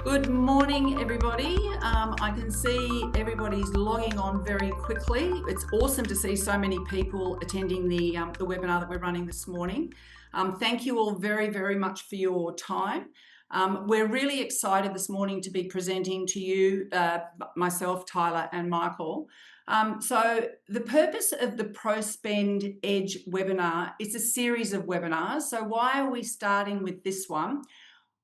Good morning, everybody. I can see everybody's logging on very quickly. It's awesome to see so many people attending the webinar that we're running this morning. Thank you all very, very much for your time. We're really excited this morning to be presenting to you, myself, Tyler and Michael. So the purpose of the ProSpend EDGE webinar is a series of webinars. So why are we starting with this one?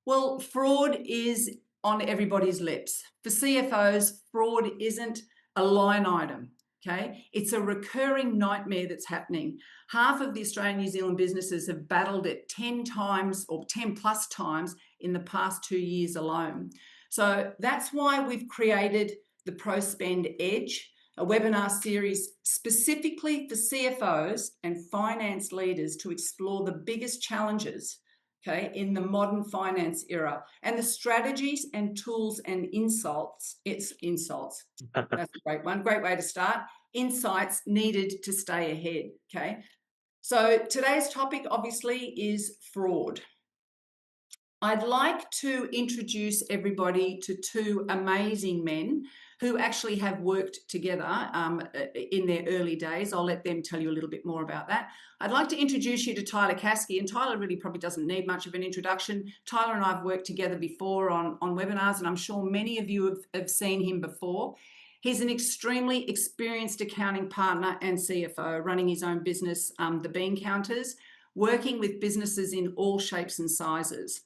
Well, fraud is on everybody's lips. For CFOs, fraud isn't a line item, okay? It's a recurring nightmare that's happening. Half of the Australian New Zealand businesses have battled it 10 times or 10 plus times in the past 2 years alone. So that's why we've created the ProSpend EDGE, a webinar series specifically for CFOs and finance leaders to explore the biggest challenges, okay, in the modern finance era, and the strategies and tools and insights, that's a great one, great way to start, insights needed to stay ahead, okay? So today's topic obviously is fraud. I'd like to introduce everybody to two amazing men who actually have worked together in their early days. I'll let them tell you a little bit more about that. I'd like to introduce you to Tyler Caskey, and Tyler really probably doesn't need much of an introduction. Tyler and I have worked together before on webinars, and I'm sure many of you have seen him before. He's an extremely experienced accounting partner and CFO, running his own business, the Bean Counters, working with businesses in all shapes and sizes.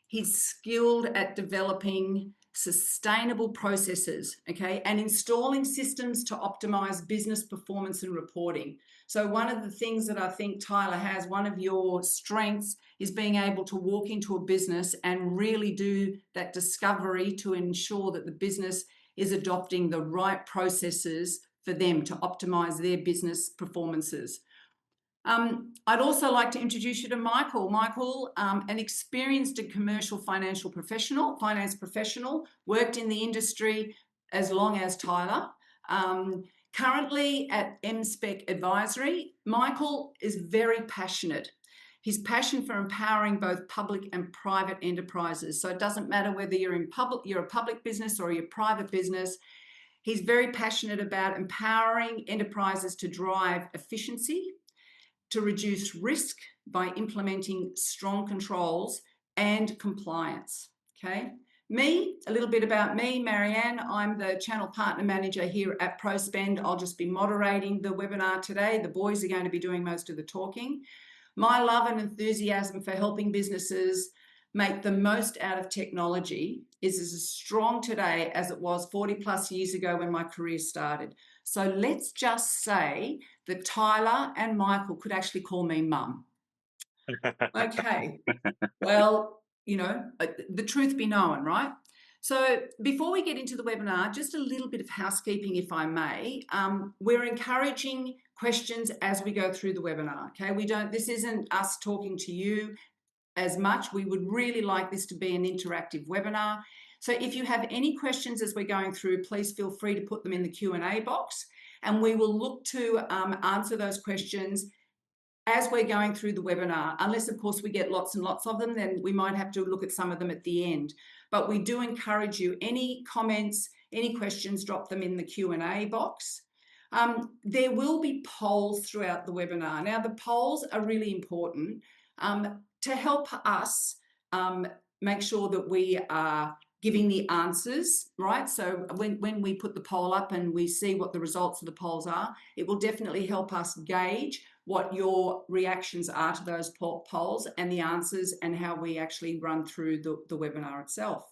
He's skilled at developing sustainable processes, okay, and installing systems to optimize business performance and reporting. So one of the things that I think Tyler has, one of your strengths, is being able to walk into a business and really do that discovery to ensure that the business is adopting the right processes for them to optimize their business performances. I'd also like to introduce you to Michael. Michael, an experienced and commercial finance professional, worked in the industry as long as Tyler. Currently at MSpec Advisory, Michael is very passionate. His passion for empowering both public and private enterprises. So it doesn't matter whether you're a public business or you're a private business. He's very passionate about empowering enterprises to drive efficiency, to reduce risk by implementing strong controls and compliance, okay? A little bit about me, Marianne. I'm the Channel Partner Manager here at ProSpend. I'll just be moderating the webinar today. The boys are going to be doing most of the talking. My love and enthusiasm for helping businesses make the most out of technology is as strong today as it was 40 plus years ago when my career started. So let's just say that Tyler and Michael could actually call me Mum. Okay, well, you know, the truth be known, right? So before we get into the webinar, just a little bit of housekeeping, if I may. We're encouraging questions as we go through the webinar, okay? This isn't us talking to you as much. We would really like this to be an interactive webinar. So if you have any questions as we're going through, please feel free to put them in the Q&A box, and we will look to answer those questions as we're going through the webinar. Unless, of course, we get lots and lots of them, then we might have to look at some of them at the end. But we do encourage you, any comments, any questions, drop them in the Q&A box. There will be polls throughout the webinar. Now, the polls are really important to help us make sure that we are giving the answers, right? So when we put the poll up and we see what the results of the polls are, it will definitely help us gauge what your reactions are to those polls and the answers, and how we actually run through the webinar itself.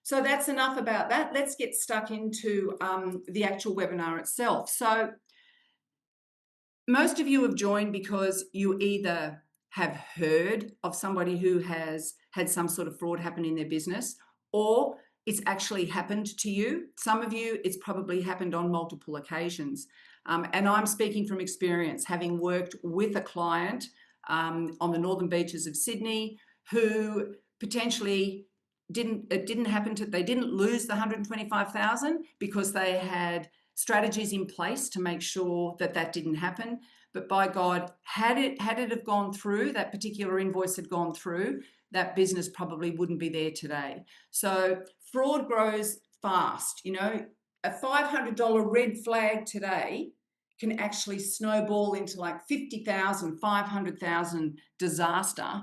So that's enough about that. Let's get stuck into the actual webinar itself. So most of you have joined because you either have heard of somebody who has had some sort of fraud happen in their business, or it's actually happened to you. Some of you, it's probably happened on multiple occasions. And I'm speaking from experience, having worked with a client on the northern beaches of Sydney who potentially they didn't lose the 125,000 because they had strategies in place to make sure that that didn't happen. But by God, had it have gone through, that particular invoice had gone through, that business probably wouldn't be there today. So fraud grows fast. A $500 red flag today can actually snowball into like 50,000, 500,000 disaster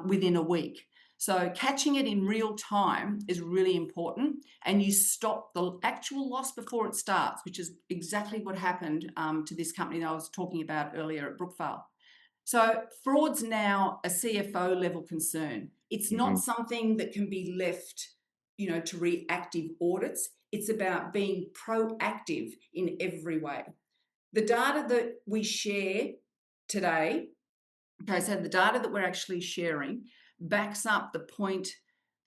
within a week. So catching it in real time is really important, and you stop the actual loss before it starts, which is exactly what happened to this company that I was talking about earlier at Brookvale. So fraud's now a CFO level concern. It's not something that can be left, to reactive audits. It's about being proactive in every way. The data that we share today, so the data that we're actually sharing backs up the point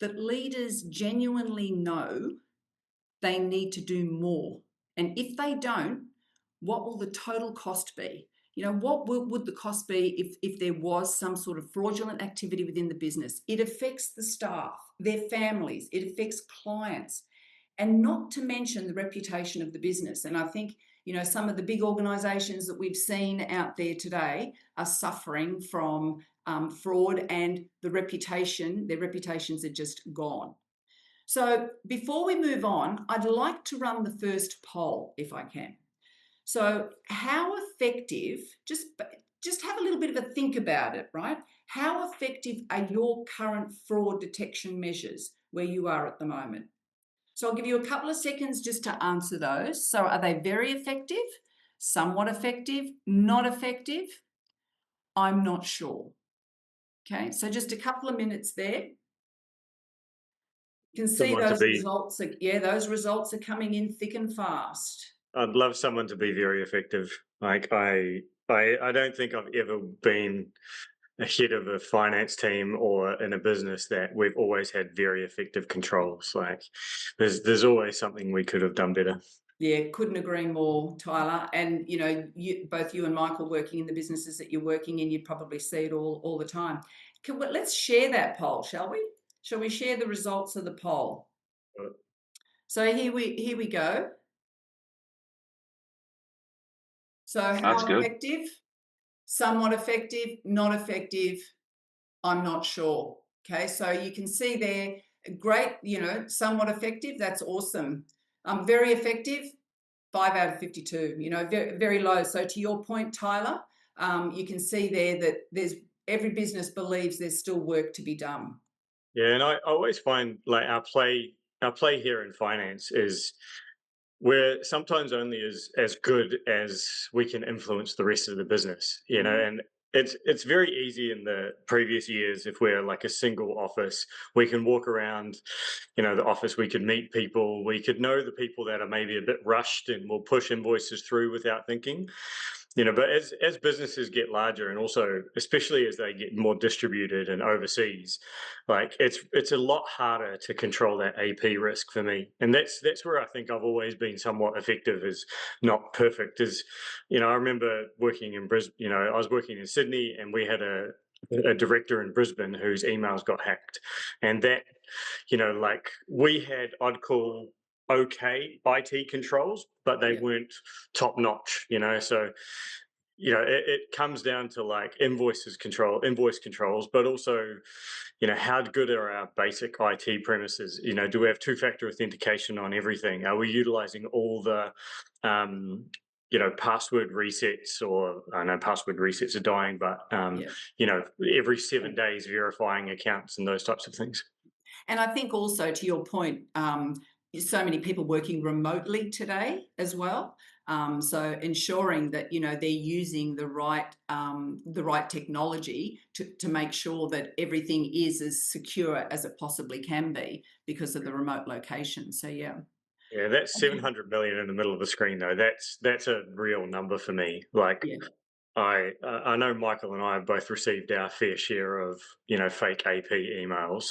that leaders genuinely know they need to do more. And if they don't, what will the total cost be? What would the cost be if there was some sort of fraudulent activity within the business? It affects the staff, their families, it affects clients, and not to mention the reputation of the business. And I think, some of the big organisations that we've seen out there today are suffering from fraud, and their reputations are just gone. So before we move on, I'd like to run the first poll, if I can. So how effective, just have a little bit of a think about it, right? How effective are your current fraud detection measures where you are at the moment? So I'll give you a couple of seconds just to answer those. So are they very effective, somewhat effective, not effective? I'm not sure. Okay, so just a couple of minutes there. You can see those results. Those results are coming in thick and fast. I'd love someone to be very effective. Like I don't think I've ever been a head of a finance team or in a business that we've always had very effective controls. Like there's always something we could have done better. Yeah, couldn't agree more, Tyler. And both you and Michael working in the businesses that you're working in, you'd probably see it all the time. Let's share that poll, shall we? Shall we share the results of the poll? So here we go. So how effective? Somewhat effective, not effective, I'm not sure. Okay, so you can see there, great, somewhat effective, that's awesome. Very effective, 5 out of 52, very, very low. So to your point, Tyler, you can see there that every business believes there's still work to be done. Yeah, and I always find like our play here in finance is we're sometimes only as good as we can influence the rest of the business, and it's very easy in the previous years if we're like a single office, we can walk around, the office, we could meet people, we could know the people that are maybe a bit rushed and will push invoices through without thinking. But as businesses get larger, and also especially as they get more distributed and overseas, like it's a lot harder to control that AP risk for me. And that's where I think I've always been somewhat effective, is not perfect. Is I remember working in Brisbane, I was working in Sydney, and we had a director in Brisbane whose emails got hacked. And that, like we had, I'd call okay IT controls, but they weren't top notch, so it comes down to like invoice controls, but also how good are our basic IT premises? Do we have two-factor authentication on everything? Are we utilizing all the password resets? Or I know password resets are dying, but every 7 days verifying accounts and those types of things. And I think also, to your point, so many people working remotely today as well. So ensuring that they're using the right technology to make sure that everything is as secure as it possibly can be because of the remote location. So yeah. Yeah, that's 700 million in the middle of the screen, though. That's a real number for me. Like, I know Michael and I have both received our fair share of fake AP emails,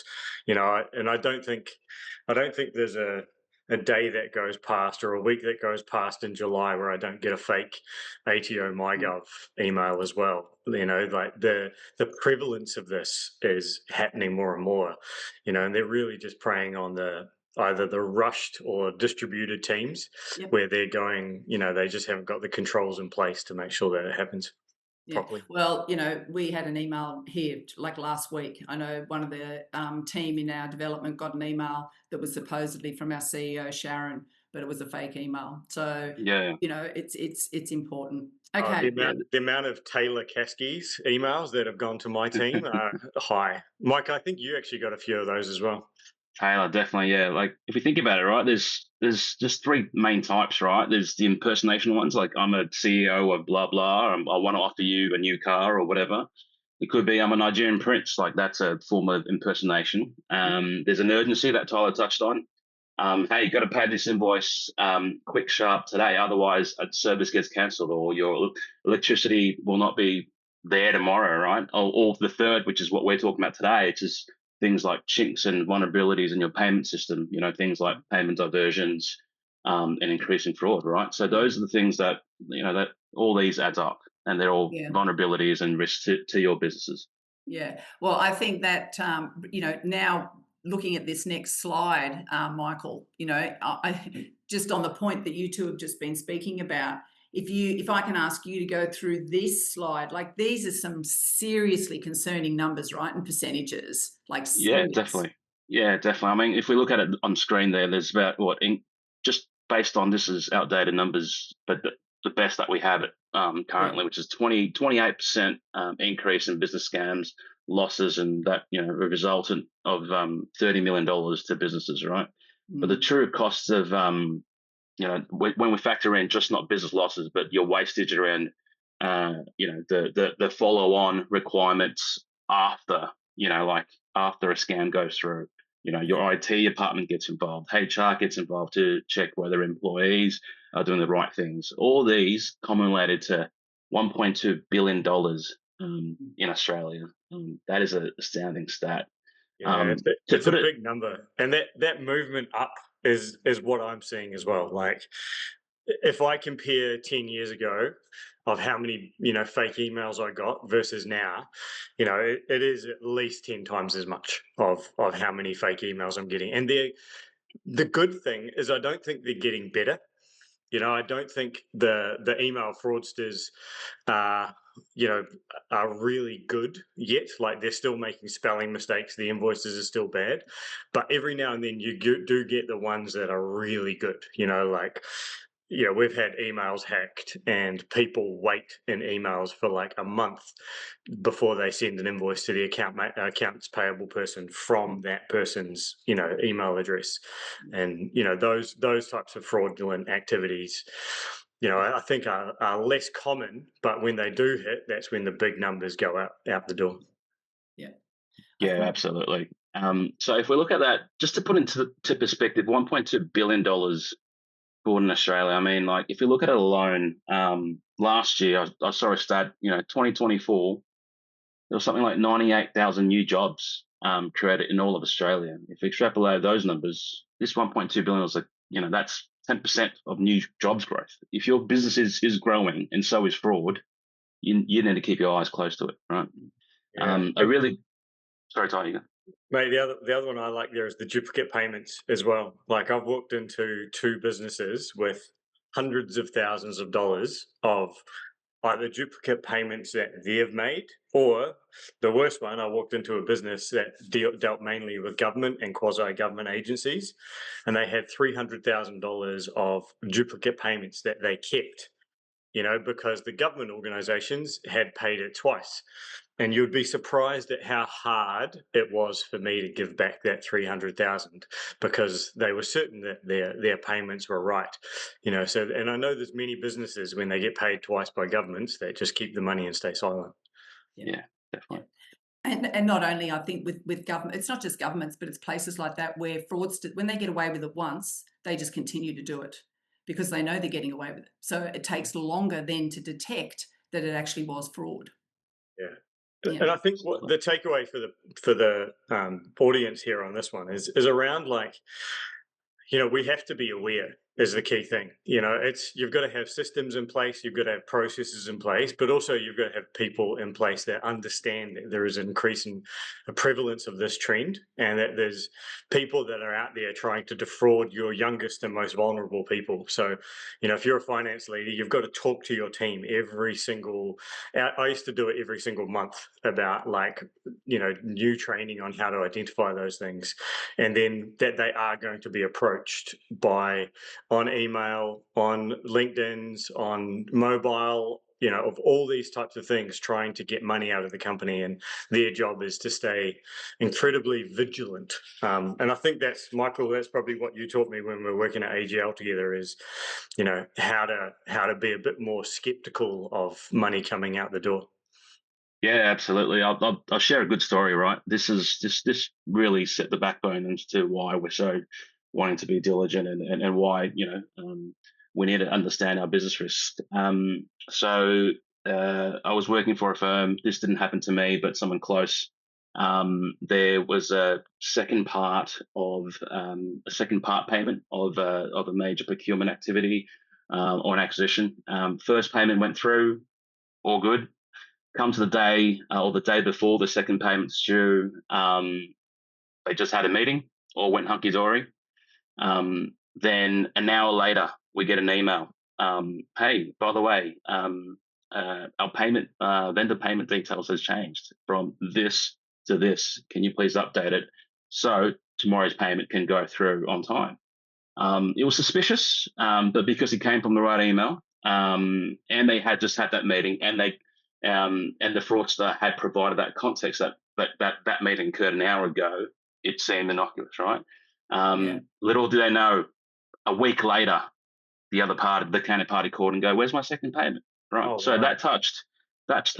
and I don't think there's a day that goes past or a week that goes past in July where I don't get a fake ATO MyGov email as well. Like the prevalence of this is happening more and more, and they're really just preying on either the rushed or distributed teams where they're going, they just haven't got the controls in place to make sure that it happens. Yeah. properly. Well, we had an email here like last week. I know one of the team in our development got an email that was supposedly from our CEO Sharon, but it was a fake email. So, Yeah, it's important. The Okay. yeah. amount of Taylor Caskey's emails that have gone to my team are high. Mike, I think you actually got a few of those as well. Taylor, definitely, yeah. Like if you think about it, right, there's just three main types, right? There's the impersonation ones, like I'm a CEO of blah blah, I want to offer you a new car or whatever. It could be I'm a Nigerian prince, like that's a form of impersonation. There's an urgency that Tyler touched on. Hey, you got to pay this invoice quick, sharp today, otherwise a service gets cancelled or your electricity will not be there tomorrow, right? Or the third, which is what we're talking about today, it's just things like chinks and vulnerabilities in your payment system, things like payment diversions and increasing fraud, right? So those are the things that, that all these adds up and they're all Yeah. vulnerabilities and risks to your businesses. Yeah. Well, I think that, now looking at this next slide, Michael, just on the point that you two have just been speaking about, if I can ask you to go through this slide, like these are some seriously concerning numbers, right? And percentages, like Yeah, serious. definitely. Yeah, definitely. I mean, if we look at it on screen there, there's about just based on this is outdated numbers, but the best that we have it Yeah. currently, which is 28% increase in business scams, losses, and that, a resultant of $30 million to businesses, right? But the Mm. true costs of, when we factor in just not business losses, but your wastage around, the follow-on requirements after, like after a scam goes through, your IT department gets involved, HR gets involved to check whether employees are doing the right things. All these cumulated to $1.2 billion in Australia. That is an astounding stat. Yeah, To it's a put it, big number, and that movement up is what I'm seeing as well. Like, if I compare 10 years ago of how many fake emails I got versus now, it is at least 10 times as much of how many fake emails I'm getting. And the good thing is I don't think they're getting better. I don't think the email fraudsters are, you know, are really good yet. Like, they're still making spelling mistakes. The invoices are still bad, but every now and then you do get the ones that are really good. Like, we've had emails hacked and people wait in emails for like a month before they send an invoice to the accounts payable person from that person's email address. And those types of fraudulent activities, I think are less common, but when they do hit, that's when the big numbers go out the door. Yeah. I yeah, think. absolutely. So if we look at that, just to put into perspective, $1.2 billion bought in Australia. I mean, like if you look at it alone, last year I saw a stat. 2024 there was something like 98,000 new jobs created in all of Australia. If you extrapolate those numbers, this 1.2 billion was like that's 10% of new jobs growth. If your business is growing and so is fraud, you need to keep your eyes close to it, right? Yeah. I really sorry, Ty. Mate, the other one I like there is the duplicate payments as well. Like, I've walked into two businesses with hundreds of thousands of dollars of either duplicate payments that they've made, or the worst one, I walked into a business that dealt mainly with government and quasi-government agencies, and they had $300,000 of duplicate payments that they kept, because the government organizations had paid it twice. And you'd be surprised at how hard it was for me to give back that 300,000, because they were certain that their payments were right. So, and I know there's many businesses when they get paid twice by governments that just keep the money and stay silent. Yeah. Yeah, Yeah. definitely. And not only, I think, with government, it's not just governments, but it's places like that where fraudsters, when they get away with it once, they just continue to do it because they know they're getting away with it. So it takes longer then to detect that it actually was fraud. Yeah. Yeah. And I think what the takeaway for the audience here on this one is around, like, we have to be aware. is the key thing. You've got to have systems in place, you've got to have processes in place, but also you've got to have people in place that understand that there is an increasing prevalence of this trend, and that there's people that are out there trying to defraud your youngest and most vulnerable people. So, if you're a finance leader, you've got to talk to your team every single. I used to do it every single month about new training on how to identify those things, and then that they are going to be approached on email, on LinkedIn's, on mobile, of all these types of things, trying to get money out of the company. And their job is to stay incredibly vigilant. And I think Michael, that's probably what you taught me when we were working at AGL together, is, how to be a bit more skeptical of money coming out the door. Yeah, absolutely. I'll share a good story, right? This really set the backbone into why we're so wanting to be diligent, and why we need to understand our business risk. So I was working for a firm. This didn't happen to me, but someone close. There was a second part payment of a major procurement activity or an acquisition. First payment went through, all good. Come to the day or the day before the second payment's due, they just had a meeting, all went hunky dory. Then an hour later, we get an email. Hey, by the way, our vendor payment details has changed from this to this. Can you please update it so tomorrow's payment can go through on time? It was suspicious, but because it came from the right email, and they had just had that meeting, and the fraudster had provided that context that meeting occurred an hour ago, it seemed innocuous, right? Little do they know, a week later, the counterparty called and go, "Where's my second payment?" Right. Oh, so wow. that's touched. That's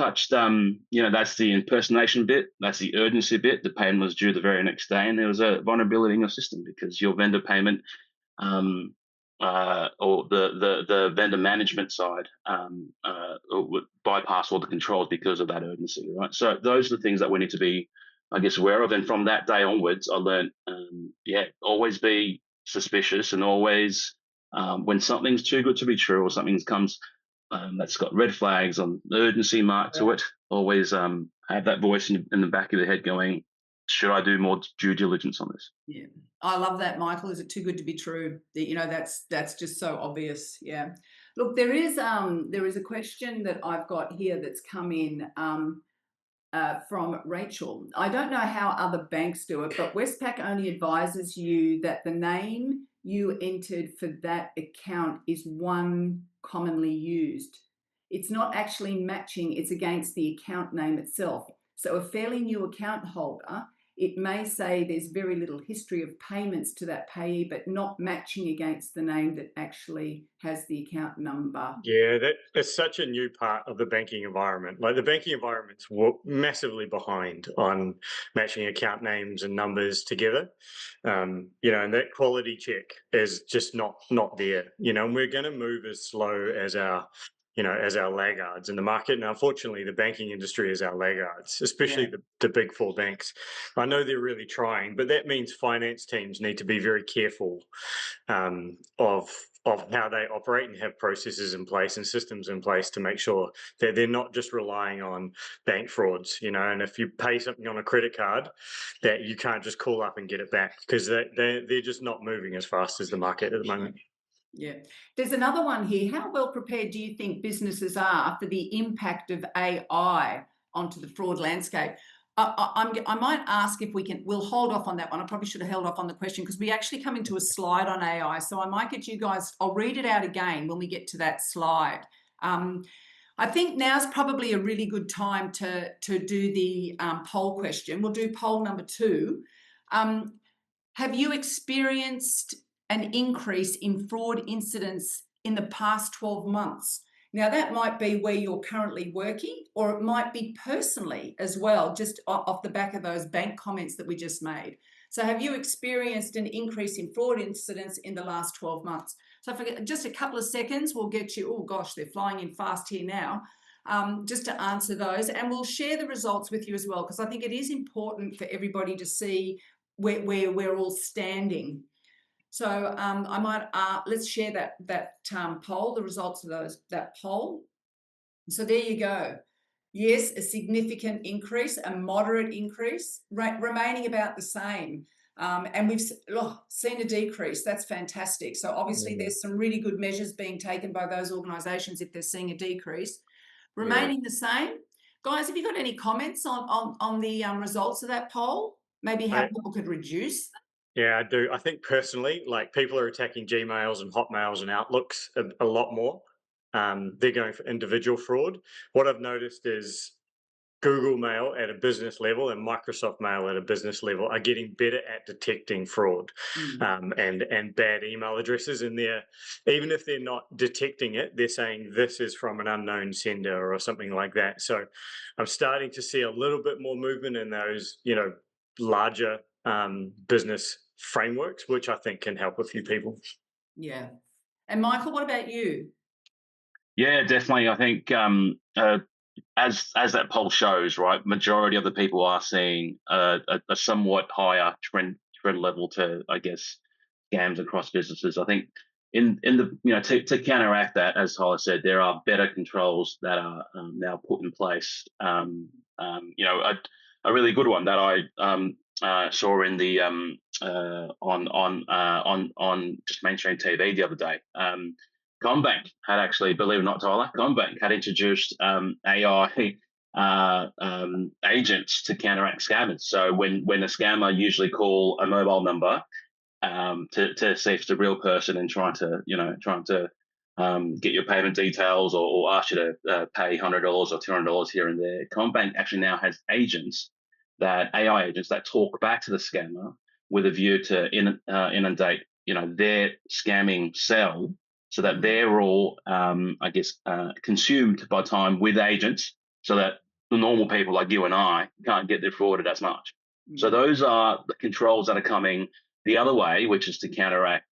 the impersonation bit. That's the urgency bit. The payment was due the very next day, and there was a vulnerability in your system because your vendor payment, or the vendor management side, would bypass all the controls because of that urgency, right? So those are the things that we need to be, I guess, aware of. And from that day onwards, I learned, always be suspicious, and always, when something's too good to be true, or something comes that's got red flags on the urgency mark to it, always have that voice in the back of the head going, should I do more due diligence on this? Yeah, I love that, Michael. Is it too good to be true? That's just so obvious. Yeah. Look, there is a question that I've got here that's come in from Rachel. I don't know how other banks do it, but Westpac only advises you that the name you entered for that account is one commonly used. It's not actually matching, it's against the account name itself. So a fairly new account holder, it may say there's very little history of payments to that payee, but not matching against the name that actually has the account number. Yeah, that's such a new part of the banking environment. Like, the banking environment's massively behind on matching account names and numbers together. And that quality check is just not there. And we're going to move as slow as our laggards in the market. And unfortunately, the banking industry is our laggards, especially the big four banks. I know they're really trying, but that means finance teams need to be very careful of how they operate, and have processes in place and systems in place to make sure that they're not just relying on bank frauds, and if you pay something on a credit card, that you can't just call up and get it back, because they're just not moving as fast as the market at the moment. Yeah. There's another one here. How well prepared do you think businesses are for the impact of AI onto the fraud landscape? I might ask if we'll hold off on that one. I probably should have held off on the question, because we actually come into a slide on AI. So I might get you guys, I'll read it out again when we get to that slide. I think now's probably a really good time to do the poll question. We'll do poll number 2. Have you experienced an increase in fraud incidents in the past 12 months? Now, that might be where you're currently working, or it might be personally as well, just off the back of those bank comments that we just made. So have you experienced an increase in fraud incidents in the last 12 months? So for just a couple of seconds, we'll get you, oh gosh, they're flying in fast here now, just to answer those. And we'll share the results with you as well, because I think it is important for everybody to see where we're all standing. So I might let's share that poll, the results of that poll. So there you go. Yes, a significant increase, a moderate increase, remaining about the same. And we've seen a decrease. That's fantastic. So obviously there's some really good measures being taken by those organisations if they're seeing a decrease. Remaining the same. Guys, have you got any comments on the results of that poll? Maybe how people could reduce them? Yeah, I do. I think personally, like, people are attacking Gmails and Hotmails and Outlooks a lot more. They're going for individual fraud. What I've noticed is Google Mail at a business level and Microsoft Mail at a business level are getting better at detecting fraud and bad email addresses in there. Even if they're not detecting it, they're saying this is from an unknown sender or something like that. So I'm starting to see a little bit more movement in those, larger business frameworks, which I think can help a few people. Yeah. And Michael, what about you? Yeah, definitely. I think as that poll shows, right, majority of the people are seeing a somewhat higher trend level to, I guess, scams across businesses. I think in the to counteract that, as Tyler said, there are better controls that are now put in place. A really good one that I saw in the on just mainstream TV the other day. Combank had actually, believe it or not, Tyler, Combank had introduced AI agents to counteract scammers. So when a scammer usually call a mobile number to see if it's a real person and trying to get your payment details or ask you to pay $100 or $200 here and there, Combank actually now has AI agents that talk back to the scammer with a view to inundate their scamming cell, so that they're all, consumed by time with agents, so that the normal people like you and I can't get defrauded as much. So those are the controls that are coming the other way, which is to counteract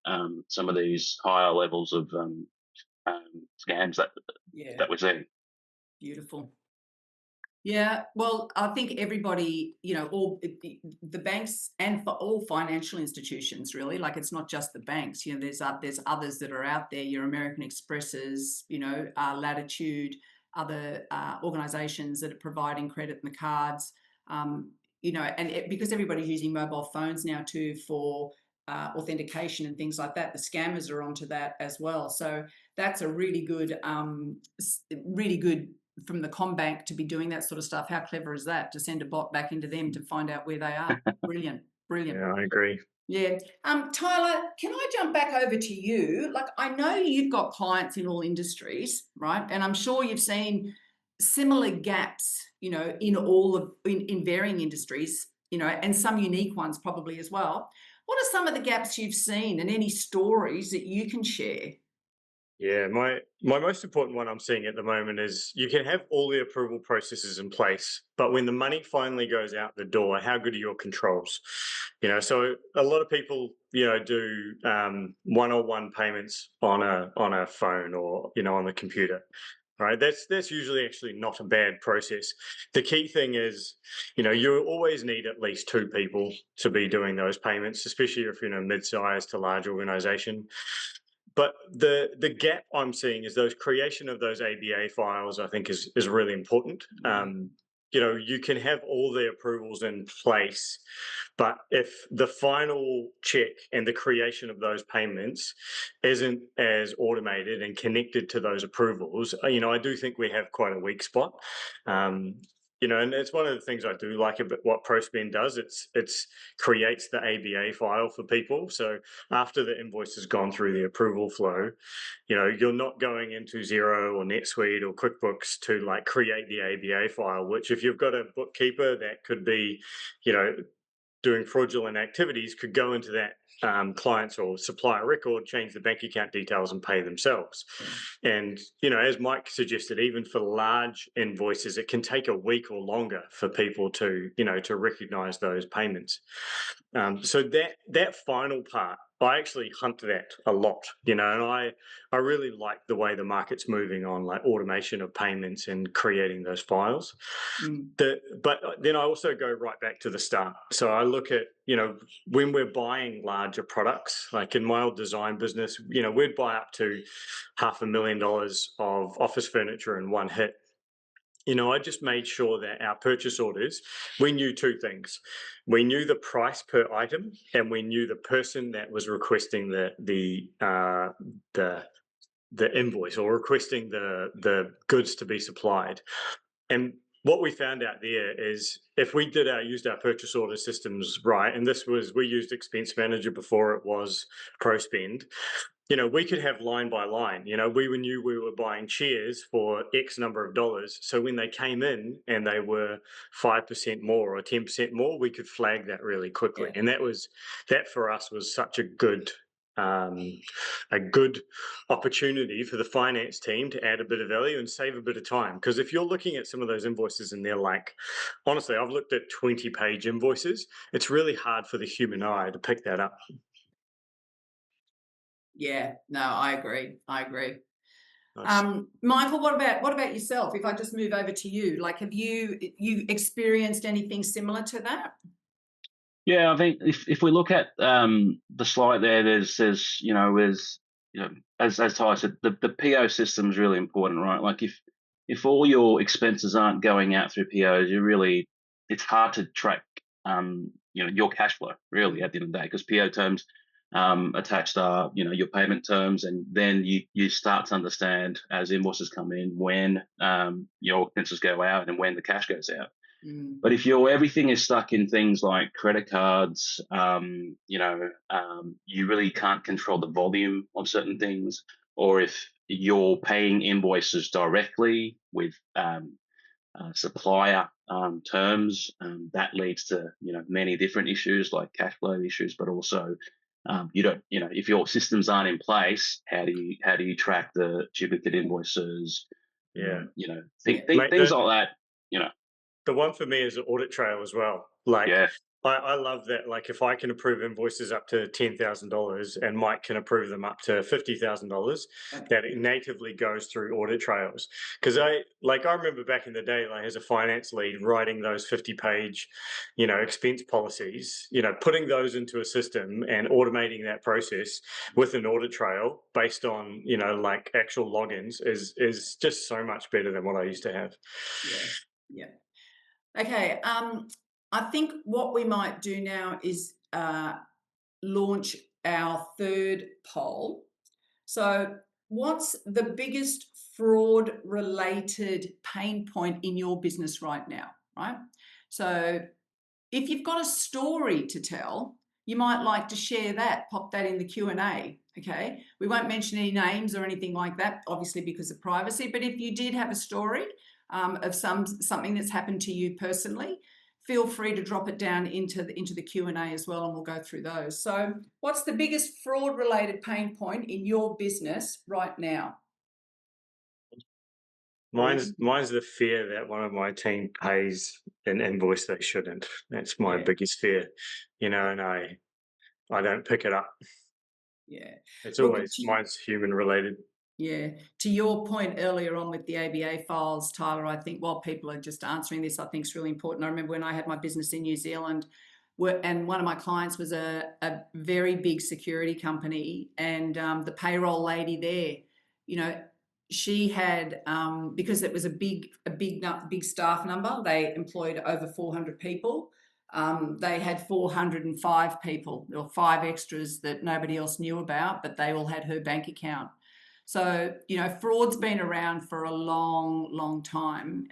some of these higher levels of scams that we're seeing. Beautiful. Yeah, well, I think everybody, all the banks and for all financial institutions, really, like, it's not just the banks. There's others that are out there. Your American Expresses, Latitude, other organisations that are providing credit and the cards. Because everybody's using mobile phones now too for authentication and things like that, the scammers are onto that as well. So that's a really good from the Combank to be doing that sort of stuff. How clever is that, to send a bot back into them to find out where they are? Brilliant. Yeah, I agree. Yeah. Tyler, can I jump back over to you? Like, I know you've got clients in all industries, right? And I'm sure you've seen similar gaps, in varying industries, and some unique ones probably as well. What are some of the gaps you've seen, and any stories that you can share? Yeah, my most important one I'm seeing at the moment is you can have all the approval processes in place, but when the money finally goes out the door, how good are your controls? So a lot of people, do one-on-one payments on a phone or on the computer. Right, that's usually actually not a bad process. The key thing is, you always need at least two people to be doing those payments, especially if you're in a mid-sized to large organization. But the gap I'm seeing is those creation of those ABA files, I think, is really important. You can have all the approvals in place, but if the final check and the creation of those payments isn't as automated and connected to those approvals, I do think we have quite a weak spot. And it's one of the things I do like about what ProSpend does. It's creates the ABA file for people. So after the invoice has gone through the approval flow, you're not going into Xero or NetSuite or QuickBooks to create the ABA file, which, if you've got a bookkeeper that could be, doing fraudulent activities, could go into that client's or supplier record, change the bank account details and pay themselves. And, as Mike suggested, even for large invoices, it can take a week or longer for people to recognize those payments. So that final part, I actually hunt that a lot, and I really like the way the market's moving on like automation of payments and creating those files. But then I also go right back to the start. So I look at, when we're buying larger products, like in my old design business, we'd buy up to $500,000 of office furniture in one hit. I just made sure that our purchase orders, we knew two things. We knew the price per item, and we knew the person that was requesting the invoice or requesting the goods to be supplied. And what we found out there is if we used our purchase order systems right, and we used Expense Manager before it was ProSpend, we could have line by line. We knew we were buying chairs for X number of dollars. So when they came in and they were 5% more or 10% more, we could flag that really quickly. Yeah. And that for us was such a good opportunity for the finance team to add a bit of value and save a bit of time. Because if you're looking at some of those invoices and they're like, honestly, I've looked at 20-page invoices, it's really hard for the human eye to pick that up. Yeah, no, I agree. Nice. Michael, what about yourself? If I just move over to you, like, have you experienced anything similar to that? Yeah, I think if we look at the slide there, there's as Tyler said, the PO system is really important, right? Like if all your expenses aren't going out through POs, it's hard to track your cash flow really at the end of the day, because PO terms attached are your payment terms, and then you start to understand as invoices come in when your expenses go out and when the cash goes out. But if everything is stuck in things like credit cards, you really can't control the volume of certain things. Or if you're paying invoices directly with supplier terms, that leads to many different issues like cash flow issues, but also if your systems aren't in place, how do you track the duplicate invoices? Yeah, things like that. The one for me is an audit trail as well. Like, yeah. I love that. Like, if I can approve invoices up to $10,000 and Mike can approve them up to $50,000, that it natively goes through audit trails. Because I remember back in the day, like as a finance lead, writing those 50-page, expense policies, putting those into a system and automating that process with an audit trail based on, like actual logins is just so much better than what I used to have. Yeah. Okay, I think what we might do now is launch our third poll. So what's the biggest fraud-related pain point in your business right now, right? So if you've got a story to tell, you might like to share that, pop that in the Q&A, okay? We won't mention any names or anything like that, obviously because of privacy, but if you did have a story of something that's happened to you personally, feel free to drop it down into the Q&A as well, and we'll go through those. So what's the biggest fraud-related pain point in your business right now? Mine's the fear that one of my team pays an invoice they shouldn't. That's my biggest fear, and I don't pick it up. Yeah. It's always, mine's human related. Yeah. To your point earlier on with the ABA files, Tyler, I think while people are just answering this, I think it's really important. I remember when I had my business in New Zealand, and one of my clients was a very big security company, and the payroll lady there, she had, because it was a big staff number, they employed over 400 people. They had 405 people, or 5 extras that nobody else knew about, but they all had her bank account. So, fraud's been around for a long, long time.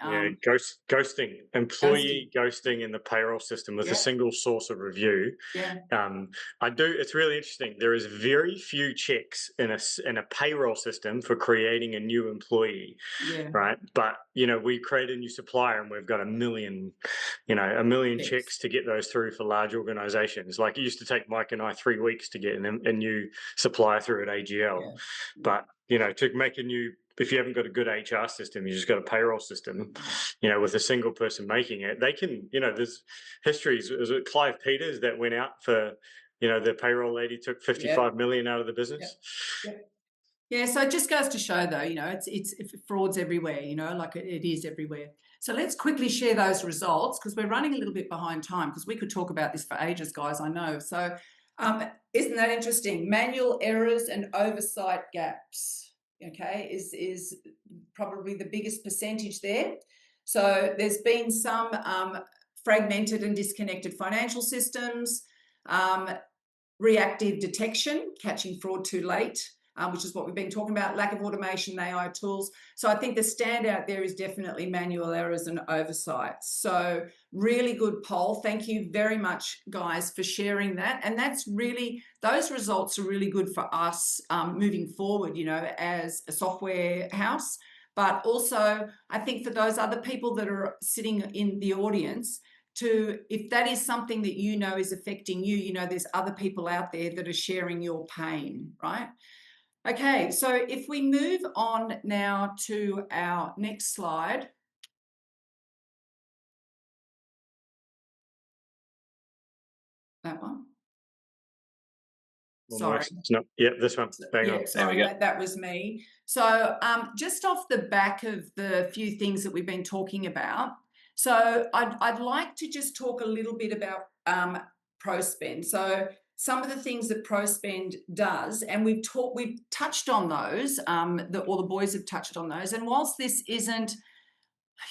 Ghosting, employee ghosting in the payroll system with a single source of review. Yeah. It's really interesting. There is very few checks in a payroll system for creating a new employee. Yeah. Right. But, we create a new supplier and we've got a million checks to get those through for large organizations. Like it used to take Mike and I 3 weeks to get a new supplier through at AGL. Yeah. But, to make if you haven't got a good HR system, you just got a payroll system, with a single person making it, they can, there's histories. Was it Clive Peters that went out for the payroll lady took 55 million out of the business. Yeah, so it just goes to show, though, it's fraud's everywhere, like it is everywhere. So let's quickly share those results, because we're running a little bit behind time, because we could talk about this for ages, guys, I know. So isn't that interesting? Manual errors and oversight gaps, okay, is probably the biggest percentage there. So there's been some fragmented and disconnected financial systems, reactive detection, catching fraud too late, which is what we've been talking about, lack of automation, AI tools. So I think the standout there is definitely manual errors and oversight. So really good poll. Thank you very much, guys, for sharing that. And that's really, those results are really good for us moving forward, as a software house. But also, I think for those other people that are sitting in the audience, if that is something that is affecting you, there's other people out there that are sharing your pain, right? Okay, so if we move on now to our next slide. That one. Sorry. No, yeah, this one. Yeah, sorry, that was me. So just off the back of the few things that we've been talking about, so I'd like to just talk a little bit about ProSpend. So some of the things that ProSpend does, and we've touched on those, all the boys have touched on those. And whilst this isn't,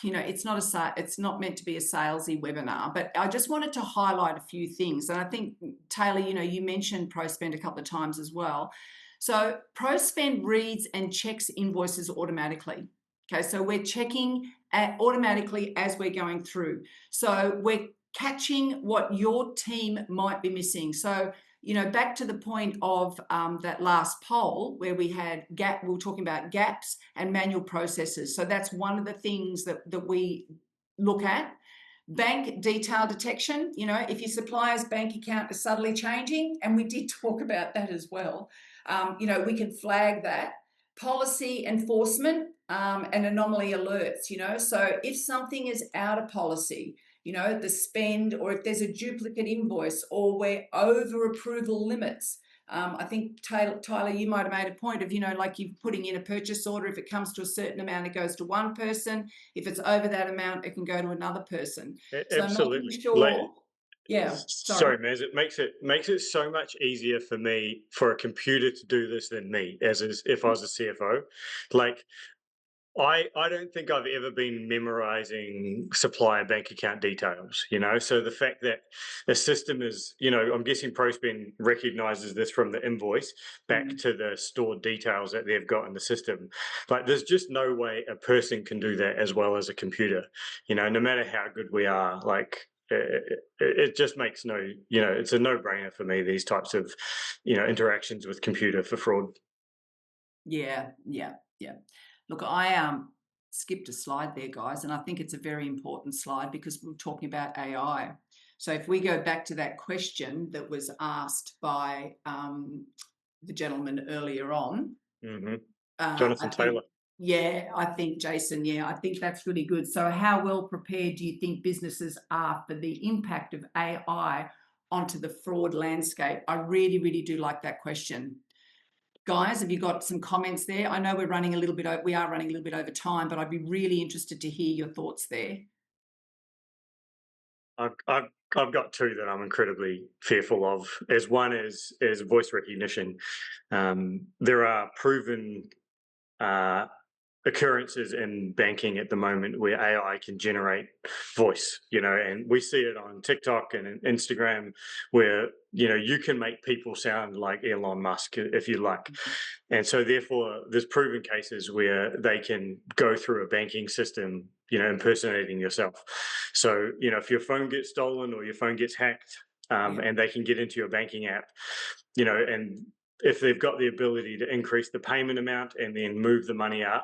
it's not meant to be a salesy webinar, but I just wanted to highlight a few things. And I think, Taylor, you mentioned ProSpend a couple of times as well. So ProSpend reads and checks invoices automatically. Okay, so we're checking automatically as we're going through. So we're catching what your team might be missing. So, back to the point of that last poll where we were talking about gaps and manual processes. So that's one of the things that we look at. Bank detail detection, if your supplier's bank account is suddenly changing, and we did talk about that as well, we can flag that. Policy enforcement and anomaly alerts, so if something is out of policy, the spend, or if there's a duplicate invoice, or we're over approval limits. I think, Tyler, you might have made a point of, like you're putting in a purchase order. If it comes to a certain amount, it goes to one person. If it's over that amount, it can go to another person. Absolutely. So making sure, sorry, Maz, it makes it so much easier for me, for a computer to do this than me, if I was a CFO. Like, I don't think I've ever been memorizing supplier bank account details, so the fact that the system is, I'm guessing ProSpend recognizes this from the invoice back to the stored details that they've got in the system. Like, there's just no way a person can do that as well as a computer, no matter how good we are. Like, it just makes it's a no-brainer for me, these types of, interactions with computer for fraud. Yeah. Look, I skipped a slide there, guys, and I think it's a very important slide because we're talking about AI. So if we go back to that question that was asked by the gentleman earlier on. Jonathan Taylor. I think, Jason, I think that's really good. So how well prepared do you think businesses are for the impact of AI onto the fraud landscape? I really, really do like that question. Guys, have you got some comments there? I know we are running a little bit over time, but I'd be really interested to hear your thoughts there. I've got two that I'm incredibly fearful of. As one is voice recognition. There are proven occurrences in banking at the moment where AI can generate voice, and we see it on TikTok and Instagram, where you can make people sound like Elon Musk if you like. And so therefore there's proven cases where they can go through a banking system, impersonating yourself. So if your phone gets stolen or your phone gets hacked, and they can get into your banking app, and if they've got the ability to increase the payment amount and then move the money out,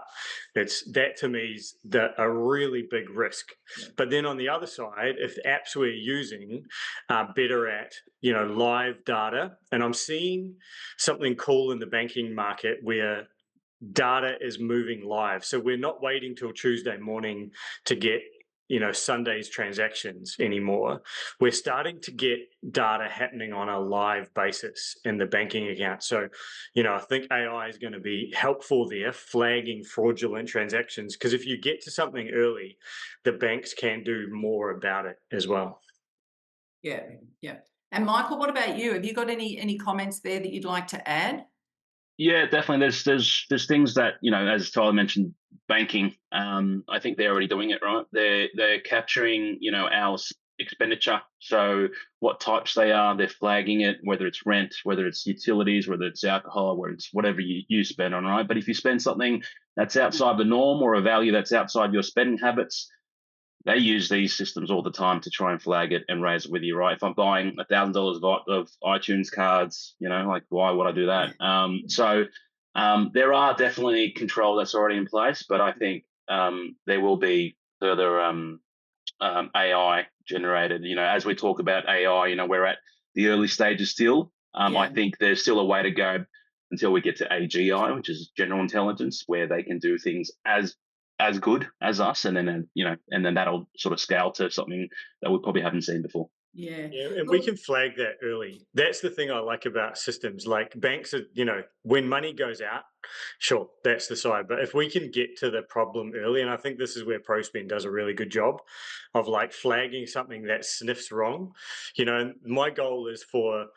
that to me is a really big risk. But then on the other side, if the apps we're using are better at, live data, and I'm seeing something cool in the banking market where data is moving live. So we're not waiting till Tuesday morning to get Sunday's transactions anymore. We're starting to get data happening on a live basis in the banking account. So, I think AI is going to be helpful there, flagging fraudulent transactions, because if you get to something early, the banks can do more about it as well. Yeah, yeah. And Michael, what about you? Have you got any comments there that you'd like to add? Yeah, definitely. There's things that, as Tyler mentioned, banking. I think they're already doing it, right. They're capturing, our expenditure. So what types they are, they're flagging it, whether it's rent, whether it's utilities, whether it's alcohol, whether it's whatever you spend on, right. But if you spend something that's outside the norm, or a value that's outside your spending habits, they use these systems all the time to try and flag it and raise it with you, right? If I'm buying $1,000 of iTunes cards, like, why would I do that? There are definitely control that's already in place, but I think there will be further AI generated. As we talk about AI, we're at the early stages still. I think there's still a way to go until we get to AGI, which is general intelligence, where they can do things as good as us, and then that'll sort of scale to something that we probably haven't seen before. Yeah. Yeah, and we can flag that early. That's the thing I like about systems. Like banks are, when money goes out, sure, that's the side. But if we can get to the problem early, and I think this is where ProSpend does a really good job of like flagging something that sniffs wrong. My goal is for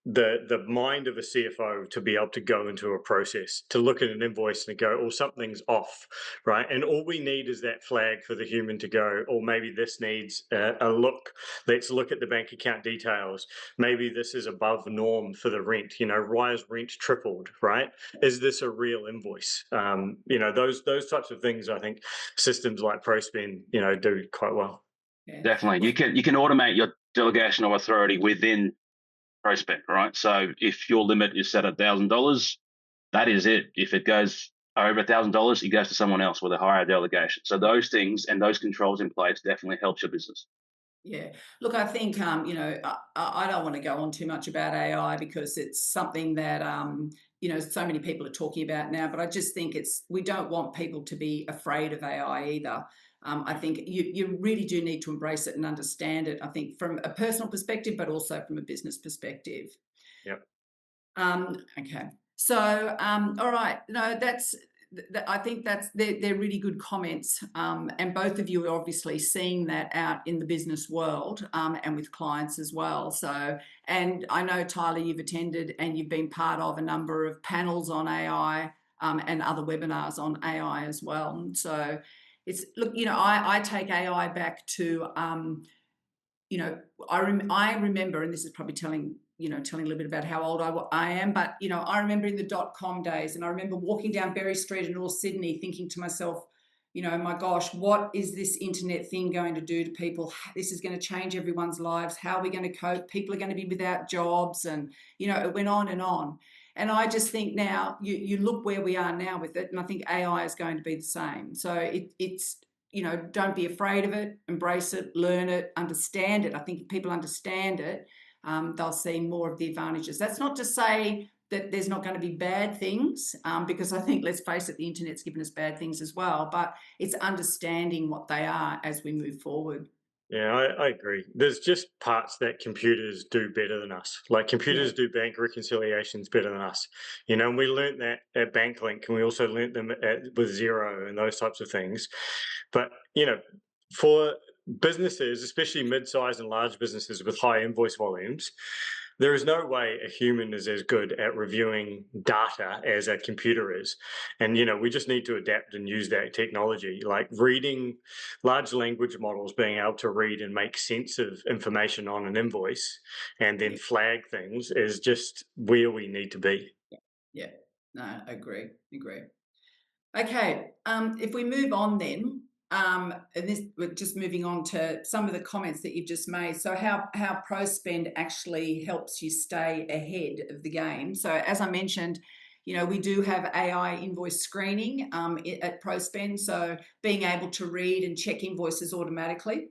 the mind of a CFO to be able to go into a process, to look at an invoice and go, oh, something's off, right? And all we need is that flag for the human to go, or maybe this needs a look. Let's look at the bank account details. Maybe this is above norm for the rent. Why is rent tripled, right? Is this a real invoice? Those types of things. I think systems like ProSpend, do quite well. Yeah. Definitely, you can automate your delegation of authority within ProSpend, right? So if your limit is set at $1,000, that is it. If it goes over $1,000, it goes to someone else with a higher delegation. So those things and those controls in place definitely helps your business. Yeah. Look, I think, I don't want to go on too much about AI because it's something that, so many people are talking about now, but I just think we don't want people to be afraid of AI either. I think you really do need to embrace it and understand it, I think, from a personal perspective, but also from a business perspective. Yep. Okay. So, all right. No, I think they're really good comments. And both of you are obviously seeing that out in the business world, and with clients as well. So, and I know, Tyler, you've attended and you've been part of a number of panels on AI, and other webinars on AI as well. So look, I take AI back to, I remember, and this is probably telling a little bit about how old I am, but, I remember in the .com days, and I remember walking down Berry Street in North Sydney thinking to myself, my gosh, what is this internet thing going to do to people? This is going to change everyone's lives. How are we going to cope? People are going to be without jobs. And, it went on and on. And I just think now you look where we are now with it, and I think AI is going to be the same. So it's, don't be afraid of it, embrace it, learn it, understand it. I think if people understand it, they'll see more of the advantages. That's not to say that there's not going to be bad things, because I think, let's face it, the internet's given us bad things as well, but it's understanding what they are as we move forward. Yeah, I agree. There's just parts that computers do better than us. Like computers do bank reconciliations better than us. And we learned that at BankLink, and we also learned them with Xero and those types of things. But, for businesses, especially mid-sized and large businesses with high invoice volumes, there is no way a human is as good at reviewing data as a computer is. And, we just need to adapt and use that technology, like reading large language models, being able to read and make sense of information on an invoice and then flag things is just where we need to be. Yeah, no, agree. Okay, if we move on then, and we're just moving on to some of the comments that you've just made. So how ProSpend actually helps you stay ahead of the game. So as I mentioned, we do have AI invoice screening at ProSpend, so being able to read and check invoices automatically.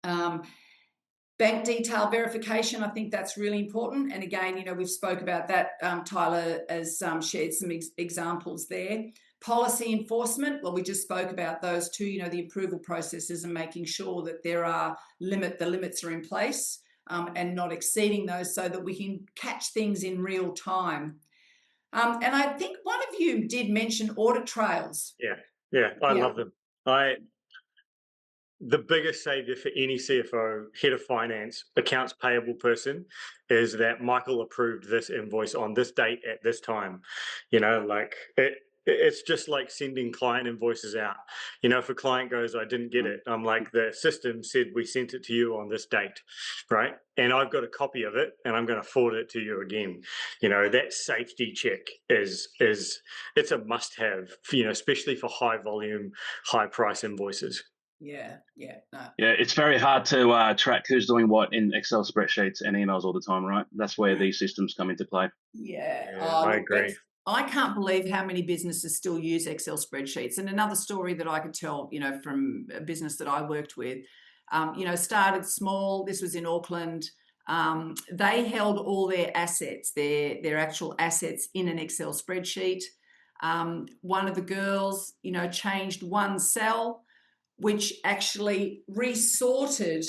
Bank detail verification, I think that's really important. And again, we've spoke about that. Tyler has shared some examples there. Policy enforcement, well, we just spoke about those two, you know, the approval processes and making sure that there are the limits are in place and not exceeding those so that we can catch things in real time. And I think one of you did mention audit trails. Yeah, I love them. The biggest savior for any CFO, head of finance, accounts payable person is that Michael approved this invoice on this date at this time. You know, like it's just like sending client invoices out. You know, if a client goes, I didn't get it, I'm like, the system said we sent it to you on this date, right? And I've got a copy of it and I'm going to forward it to you again. You know, that safety check is it's a must have, you know, especially for high volume, high price invoices. Yeah. No. Yeah, it's very hard to track who's doing what in Excel spreadsheets and emails all the time, right? That's where these systems come into play. Yeah, I agree. I can't believe how many businesses still use Excel spreadsheets. And another story that I could tell, you know, from a business that I worked with, you know, started small. This was in Auckland. They held all their assets, their actual assets, in an Excel spreadsheet. One of the girls, you know, changed one cell, which actually resorted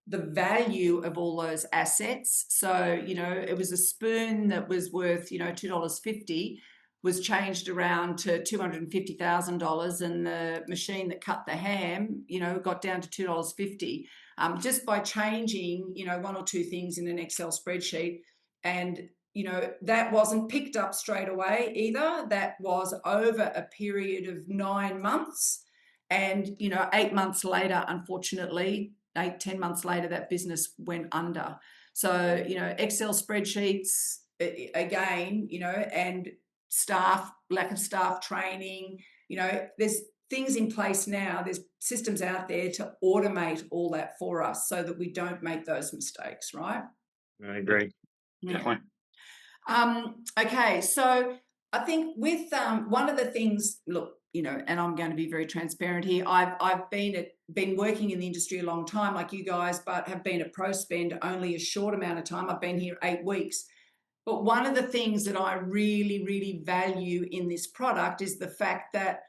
the value of all those assets. So, you know, it was a spoon that was worth, you know, $2.50 was changed around to $250,000, and the machine that cut the ham, you know, got down to $2.50, just by changing, you know, one or two things in an Excel spreadsheet. And, you know, that wasn't picked up straight away either. That was over a period of 9 months. And, you know, 8 months later, unfortunately, 10 months later, that business went under. So, you know, Excel spreadsheets, again, you know, and lack of staff training, you know, there's things in place now, there's systems out there to automate all that for us so that we don't make those mistakes, right? I agree. Yeah. Definitely. Okay, so I think with one of the things, look, you know, and I'm going to be very transparent here. I've been working in the industry a long time, like you guys, but have been at ProSpend only a short amount of time. I've been here 8 weeks. But one of the things that I really, really value in this product is the fact that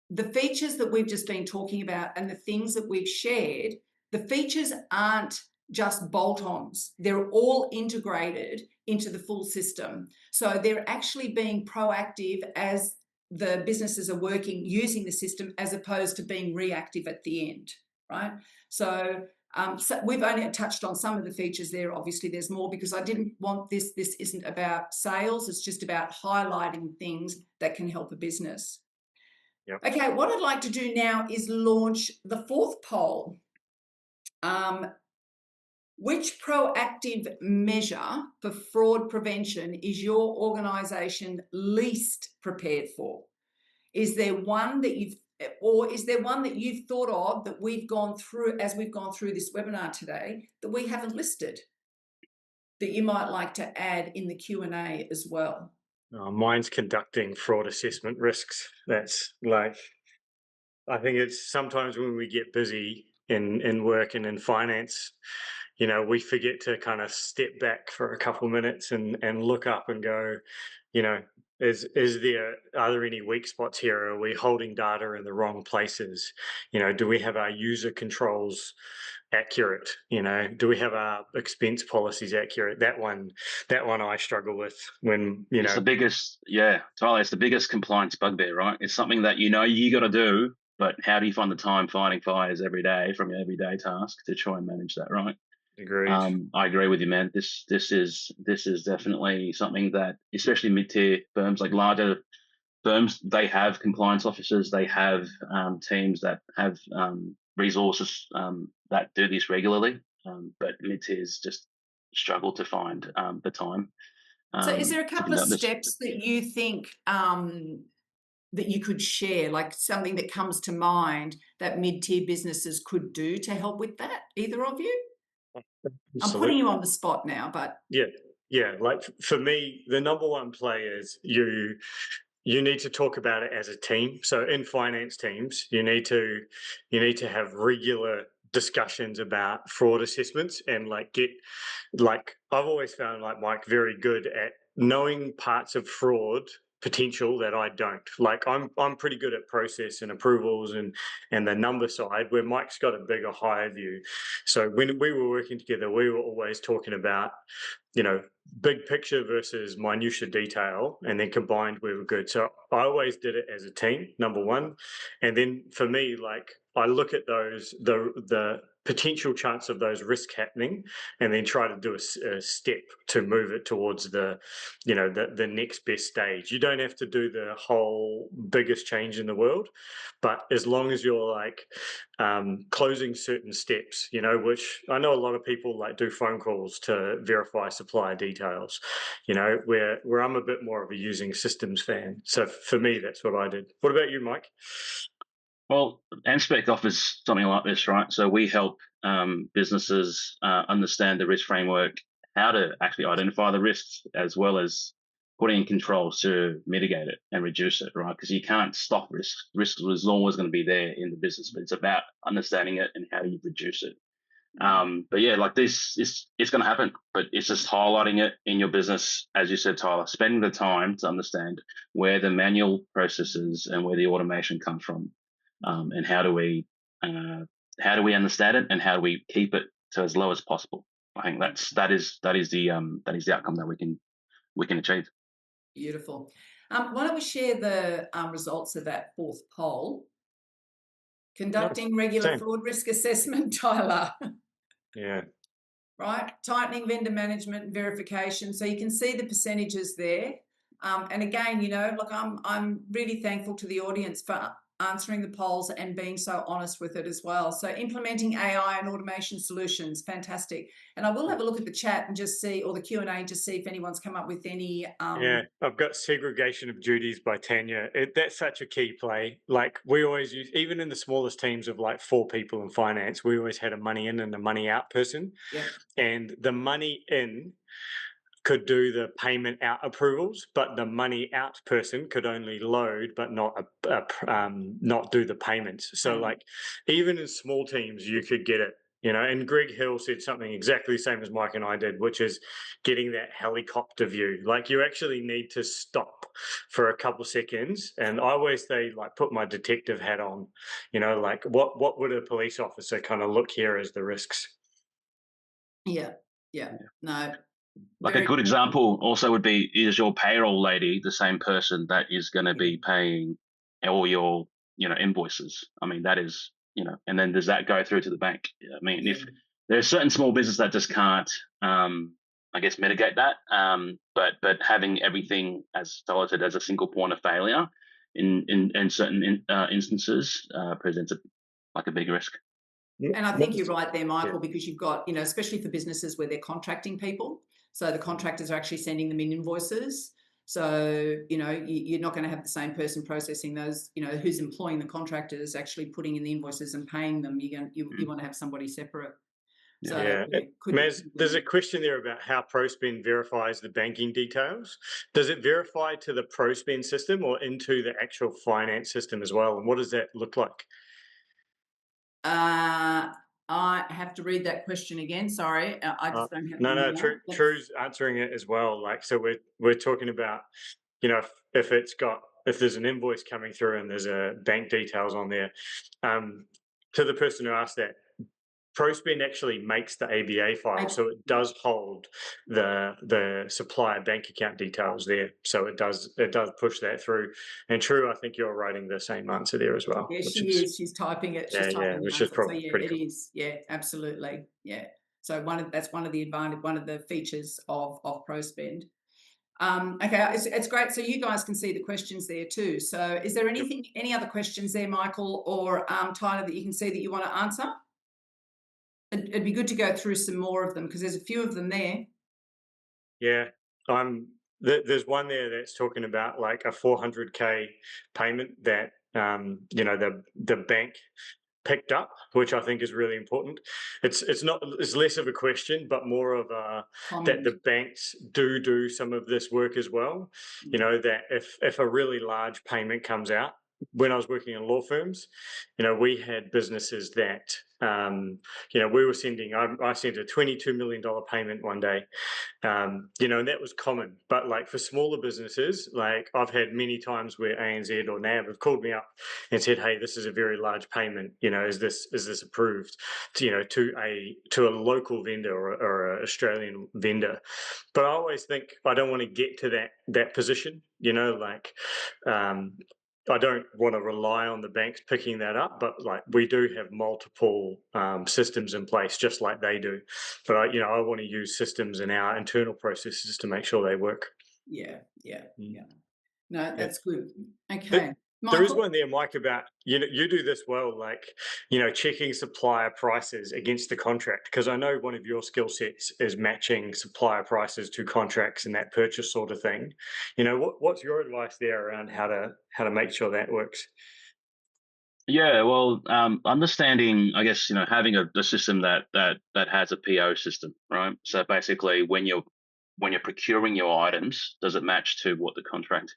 the features that we've just been talking about and the things that we've shared, the features aren't just bolt-ons. They're all integrated into the full system. So they're actually being proactive as the businesses are working using the system, as opposed to being reactive at the end, right? So we've only touched on some of the features there. Obviously, there's more, because I didn't want this isn't about sales. It's just about highlighting things that can help a business. Yep. Okay, what I'd like to do now is launch the 4th poll. Which proactive measure for fraud prevention is your organisation least prepared for? Is there one that you've thought of that we've gone through as we've gone through this webinar today that we haven't listed, that you might like to add in the Q&A as well? Mine's conducting fraud assessment risks. That's like, I think it's sometimes when we get busy in work and in finance, you know, we forget to kind of step back for a couple of minutes and look up and go, you know, are there any weak spots here? Are we holding data in the wrong places? You know, do we have our user controls accurate? You know, do we have our expense policies accurate? That one I struggle with when, you know. It's the biggest, Tyler, it's the biggest compliance bugbear, right? It's something that you know you got to do, but how do you find the time fighting fires every day from your everyday task to try and manage that, right? Agreed. I agree with you, man. This is definitely something that, especially mid-tier firms, like larger firms, they have compliance officers, they have teams that have resources that do this regularly, but mid-tiers just struggle to find the time. So is there a couple of steps this. that you think that you could share, like something that comes to mind that mid-tier businesses could do to help with that? Either of you? Absolutely. I'm putting you on the spot now, but yeah. Like for me, the number one play is you need to talk about it as a team. So in finance teams, you need to have regular discussions about fraud assessments and I've always found like Mike very good at knowing parts of fraud potential that I don't. Like I'm pretty good at process and approvals and the number side, where Mike's got a bigger, higher view. So when we were working together, we were always talking about, big picture versus minutia detail, and then combined we were good. So I always did it as a team, number one. And then for me, like, I look at the potential chance of those risks happening, and then try to do a step to move it towards the next best stage. You don't have to do the whole biggest change in the world, but as long as you're like closing certain steps, which I know a lot of people like do phone calls to verify supplier details, where I'm a bit more of a using systems fan. So for me, that's what I did. What about you, Mike? Well, Anspec offers something like this, right? So we help businesses understand the risk framework, how to actually identify the risks, as well as putting in controls to mitigate it and reduce it, right? Because you can't stop risk. Risk is always going to be there in the business, but it's about understanding it and how you reduce it. But yeah, like this, it's going to happen, but it's just highlighting it in your business, as you said, Tyler, spending the time to understand where the manual processes and where the automation comes from. And how do we understand it, and how do we keep it to as low as possible? I think that is the outcome that we can achieve. Beautiful. Why don't we share the results of that fourth poll? Conducting regular fraud risk assessment, Tyler. Yeah. Right, tightening vendor management and verification. So you can see the percentages there. And again, look, I'm really thankful to the audience for answering the polls and being so honest with it as well. So implementing AI and automation solutions, fantastic. And I will have a look at the chat and just see, or the Q&A, just see if anyone's come up with any. Yeah, I've got segregation of duties by Tanya. That's such a key play. Like we always use, even in the smallest teams of like 4 people in finance, we always had a money in and a money out person. Yeah. And the money in could do the payment out approvals, but the money out person could only load, but not do the payments. So like even in small teams, you could get it, and Greg Hill said something exactly the same as Mike and I did, which is getting that helicopter view. Like you actually need to stop for a couple seconds. And I always say, like, put my detective hat on, like what would a police officer kind of look here as the risks? Yeah. No. Like a good example also would be, is your payroll lady the same person that is going to be paying all your, invoices? I mean, that is, and then does that go through to the bank? I mean, if there's certain small business that just can't, I guess, mitigate that. But having everything, as Tyler said, as a single point of failure in certain instances presents like a big risk. And I think you're right there, Michael, because you've got, especially for businesses where they're contracting people. So the contractors are actually sending them in invoices. So, you're not going to have the same person processing those, who's employing the contractors, actually putting in the invoices and paying them. You want to have somebody separate. So, Maz, there's a question there about how ProSpend verifies the banking details. Does it verify to the ProSpend system or into the actual finance system as well? And what does that look like? I have to read that question again. Sorry, I just don't have. No, True's answering it as well. Like, so we're talking about, if there's an invoice coming through and there's a bank details on there, to the person who asked that, ProSpend actually makes the ABA file, so it does hold the supplier bank account details there. So it does push that through. And True, I think you're writing the same answer there as well. Yeah, she is. She's typing it. She's typing which the is probably so pretty it cool. is. Yeah, absolutely. Yeah. So that's one of the features of ProSpend. Okay, it's great. So you guys can see the questions there too. So is there any other questions there, Michael or Tyler, that you can see that you want to answer? It'd be good to go through some more of them because there's a few of them there. Yeah, there's one there that's talking about like a 400K payment that the bank picked up, which I think is really important. It's less of a question, but more of a that the banks do some of this work as well. That if a really large payment comes out, when I was working in law firms, we had businesses that, we were sending, I sent a $22 million payment one day, and that was common. But like for smaller businesses, like I've had many times where ANZ or NAB have called me up and said, "Hey, this is a very large payment. Is this approved? To a local vendor or an Australian vendor?" But I always think I don't want to get to that position. I don't want to rely on the banks picking that up, but like we do have multiple systems in place, just like they do. But I want to use systems in our internal processes to make sure they work. Yeah. No, that's good. There- Okay. There is Michael? one there, Mike, about you do this well, like checking supplier prices against the contract, because I know one of your skill sets is matching supplier prices to contracts and that purchase sort of thing. What's your advice there around how to make sure that works? Yeah, well, understanding, I guess, having a system that has a PO system, right? So basically, when you're procuring your items, does it match to what the contract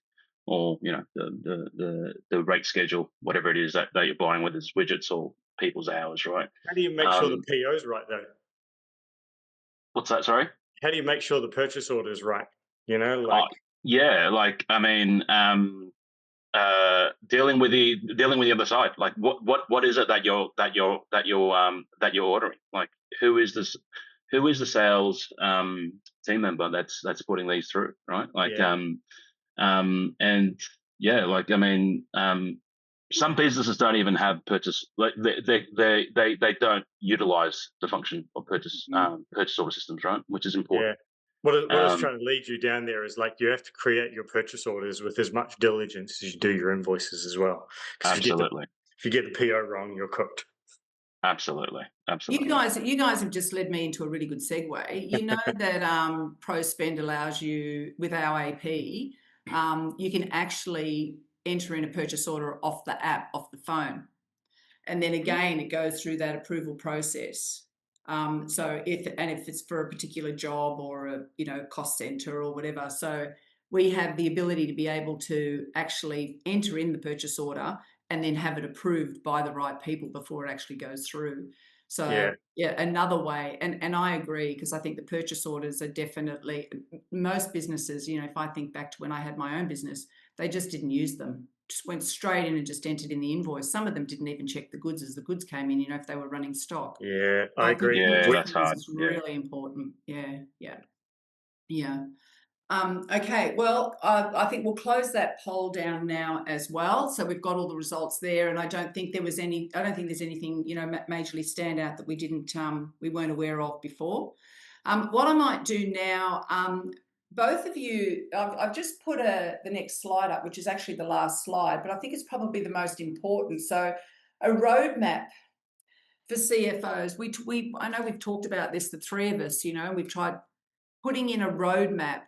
or the rate schedule, whatever it is that you're buying, whether it's widgets or people's hours, right? How do you make sure the PO's right though? What's that? Sorry. How do you make sure the purchase order is right? Yeah, like I mean, dealing with the other side, like what is it that you're ordering? Like who is the sales team member that's putting these through, right? Like Yeah. and yeah, like I mean, some businesses don't even have purchase, like they don't utilize the function of purchase order systems, right? Which is important. Yeah. What I was Um, trying to lead you down there is like you have to create your purchase orders with as much diligence as you do your invoices as well. Because Absolutely, if you get the PO wrong, you're cooked. absolutely. You guys have just led me into a really good segue. You know that ProSpend allows you, with our AP, you can actually enter in a purchase order off the app, off the phone. And then again, it goes through that approval process. So if it's for a particular job or a cost center or whatever, so we have the ability to be able to actually enter in the purchase order and then have it approved by the right people before it actually goes through. So yeah, another way, and I agree, because I think the purchase orders are definitely, most businesses, if I think back to when I had my own business, they just didn't use them. Just went straight in and just entered in the invoice. Some of them didn't even check the goods as the goods came in, if they were running stock. Yeah, I agree. Yeah, that's hard. It's really important. Yeah. Okay, well, I think we'll close that poll down now as well. So we've got all the results there, and I don't think there's anything, majorly stand out that we weren't aware of before. What I might do now, both of you, I've just put the next slide up, which is actually the last slide, but I think it's probably the most important. So a roadmap for CFOs. I know we've talked about this, the three of us, we've tried putting in a roadmap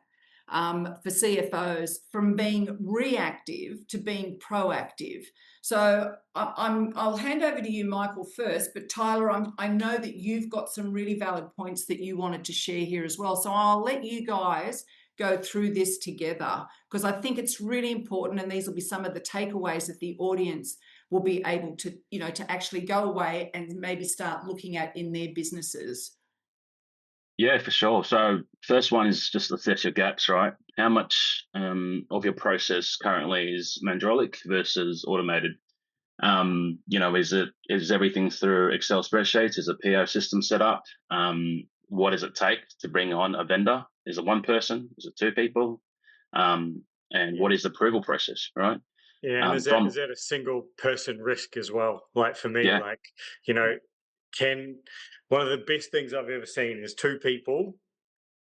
for CFOs from being reactive to being proactive. So I'll hand over to you, Michael, first, but Tyler, I know that you've got some really valid points that you wanted to share here as well. So I'll let you guys go through this together, because I think it's really important, and these will be some of the takeaways that the audience will be able to, to actually go away and maybe start looking at in their businesses. Yeah, for sure. So first one is just assess your gaps, right? How much of your process currently is manualic versus automated? Is everything through Excel spreadsheets? Is a PO system set up? What does it take to bring on a vendor? Is it one person? Is it two people? What is the approval process, right? Yeah, and is that a single person risk as well? Like for me, one of the best things I've ever seen is two people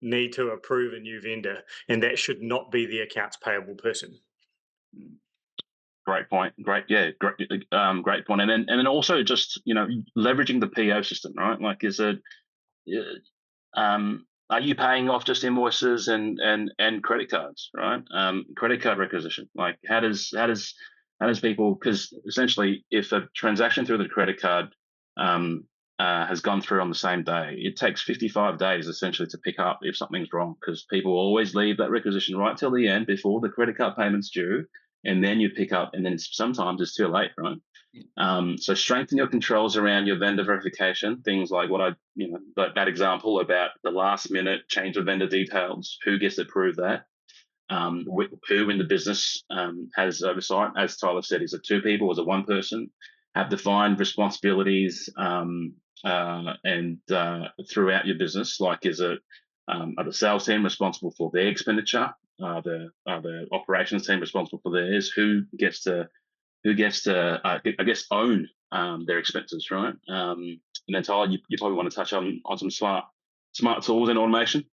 need to approve a new vendor, and that should not be the accounts payable person. Great point. Great point. And then also just leveraging the PO system, right? Like, is it are you paying off just invoices and credit cards, right? Credit card requisition. Like, how does people, because essentially, if a transaction through the credit card has gone through on the same day, it takes 55 days essentially to pick up if something's wrong, because people always leave that requisition right till the end before the credit card payment's due, and then you pick up, and then sometimes it's too late, right? So strengthen your controls around your vendor verification. Things like that example about the last minute change of vendor details. Who gets to approve that? Who in the business has oversight? As Tyler said, is it two people? Is it one person? Have defined responsibilities and throughout your business. Like, is it are the sales team responsible for their expenditure? Are the operations team responsible for theirs? Who gets to I guess own their expenses, right? And then Tyler, you probably want to touch on some smart tools and automation.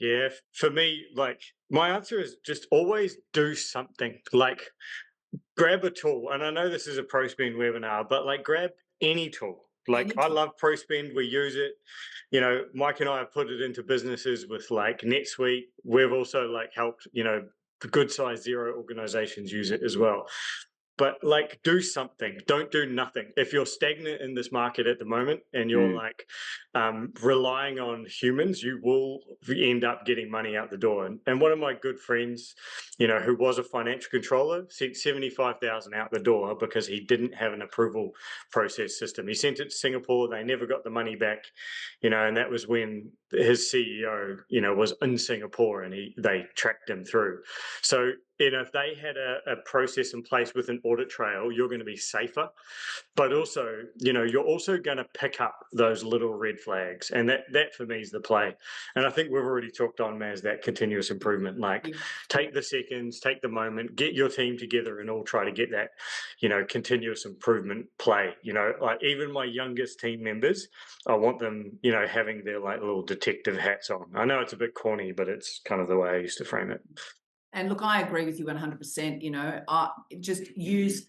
Yeah, for me, like, my answer is just always do something. Like, grab a tool, and I know this is a ProSpend webinar, but like, grab any tool. Like, I love ProSpend. We use it. You know, Mike and I have put it into businesses with like NetSuite. We've also like helped, good size zero organizations use it as well. But like, do something. Don't do nothing. If you're stagnant in this market at the moment and you're like relying on humans, you will end up getting money out the door. And one of my good friends, who was a financial controller, sent 75,000 out the door because he didn't have an approval process system. He sent it to Singapore. They never got the money back, and that was when his CEO, was in Singapore, and they tracked him through. So, if they had a process in place with an audit trail, you're going to be safer. But also, you're also going to pick up those little red flags. And that for me is the play. And I think we've already talked on, Maz, that continuous improvement. Like, take the seconds, take the moment, get your team together and all try to get that, continuous improvement play. Like, even my youngest team members, I want them, having their like little detective hats on. I know it's a bit corny, but it's kind of the way I used to frame it. And look, I agree with you 100%. Just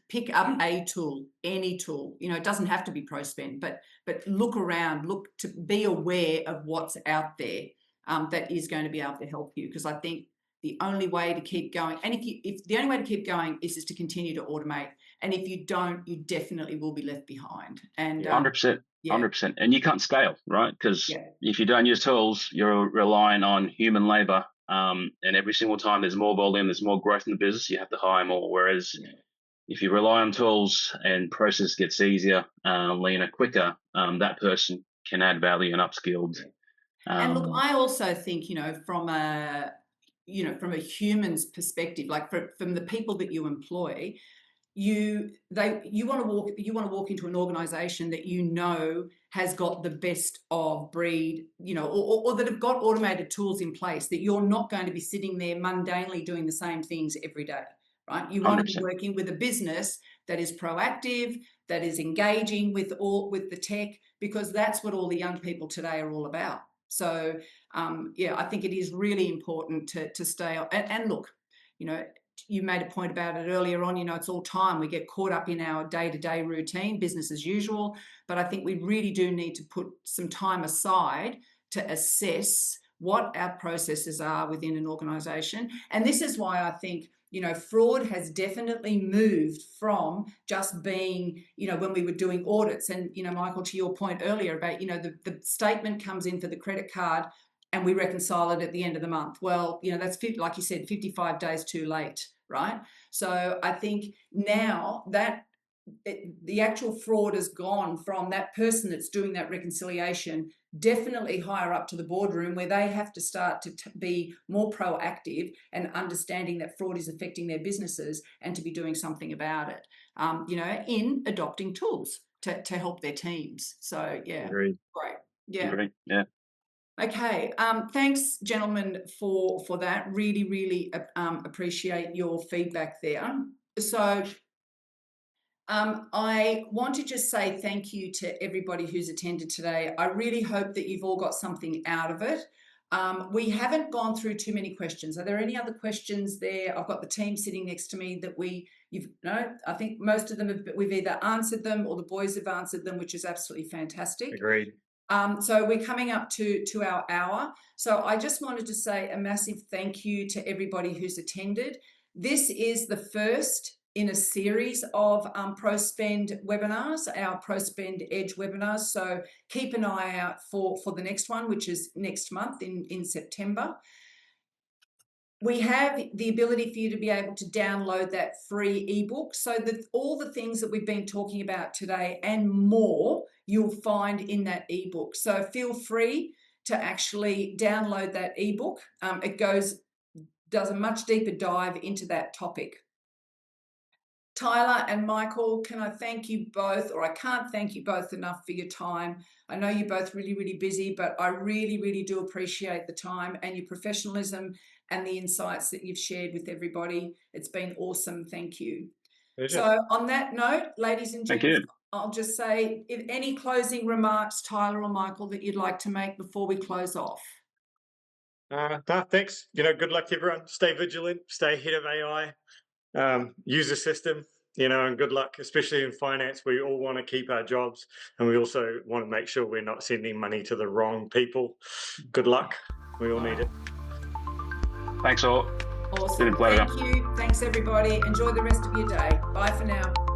pick up a tool, any tool. It doesn't have to be ProSpend, but look around, look to be aware of what's out there that is going to be able to help you. Because I think the only way to keep going, and if the only way to keep going is to continue to automate, and if you don't, you definitely will be left behind. And 100%. 100%. And you can't scale, right? Because if you don't use tools, you're relying on human labor. And every single time there's more volume, there's more growth in the business, you have to hire more. Whereas if you rely on tools and process gets easier, leaner, quicker, that person can add value and upskilled. And look, I also think, from a human's perspective, like from the people that you employ, you want to walk into an organization that has got the best of breed, or that have got automated tools in place, that you're not going to be sitting there mundanely doing the same things every day, right? You want 100%. To be working with a business that is proactive, that is engaging with the tech, because that's what all the young people today are all about. So I think it is really important to stay on. And look, you made a point about it earlier on, it's all time. We get caught up in our day-to-day routine, business as usual. But I think we really do need to put some time aside to assess what our processes are within an organisation. And this is why I think, fraud has definitely moved from just being, when we were doing audits. And, Michael, to your point earlier about, the statement comes in for the credit card and we reconcile it at the end of the month. Well, that's, like you said, 55 days too late, right? So I think now that the actual fraud has gone from that person that's doing that reconciliation definitely higher up to the boardroom, where they have to start to be more proactive and understanding that fraud is affecting their businesses and to be doing something about it, in adopting tools to help their teams. So, Agreed. Great. Yeah. Agreed. Yeah. Okay, thanks, gentlemen, for that. Really, really appreciate your feedback there. So I want to just say thank you to everybody who's attended today. I really hope that you've all got something out of it. We haven't gone through too many questions. Are there any other questions there? I've got the team sitting next to me that I think most of them we've either answered them or the boys have answered them, which is absolutely fantastic. Agreed. So we're coming up to our hour. So I just wanted to say a massive thank you to everybody who's attended. This is the first in a series of ProSpend webinars, our ProSpend EDGE webinars. So keep an eye out for the next one, which is next month in September. we have the ability for you to be able to download that free ebook. So that all the things that we've been talking about today and more, you'll find in that ebook. So feel free to actually download that ebook. It does a much deeper dive into that topic. Tyler and Michael, can I thank you both, or I can't thank you both enough for your time. I know you're both really, really busy, but I really, really do appreciate the time and your professionalism and the insights that you've shared with everybody. It's been awesome. Thank you. Pleasure. So on that note, ladies and Thank gents, you. I'll just say, if any closing remarks, Tyler or Michael, that you'd like to make before we close off. No, thanks. Good luck, everyone. Stay vigilant, stay ahead of AI. Use the system, and good luck, especially in finance. We all want to keep our jobs, and we also want to make sure we're not sending money to the wrong people. Good luck. We all need it. Thanks all. Awesome. Been a pleasure. Thank you. Thanks, everybody. Enjoy the rest of your day. Bye for now.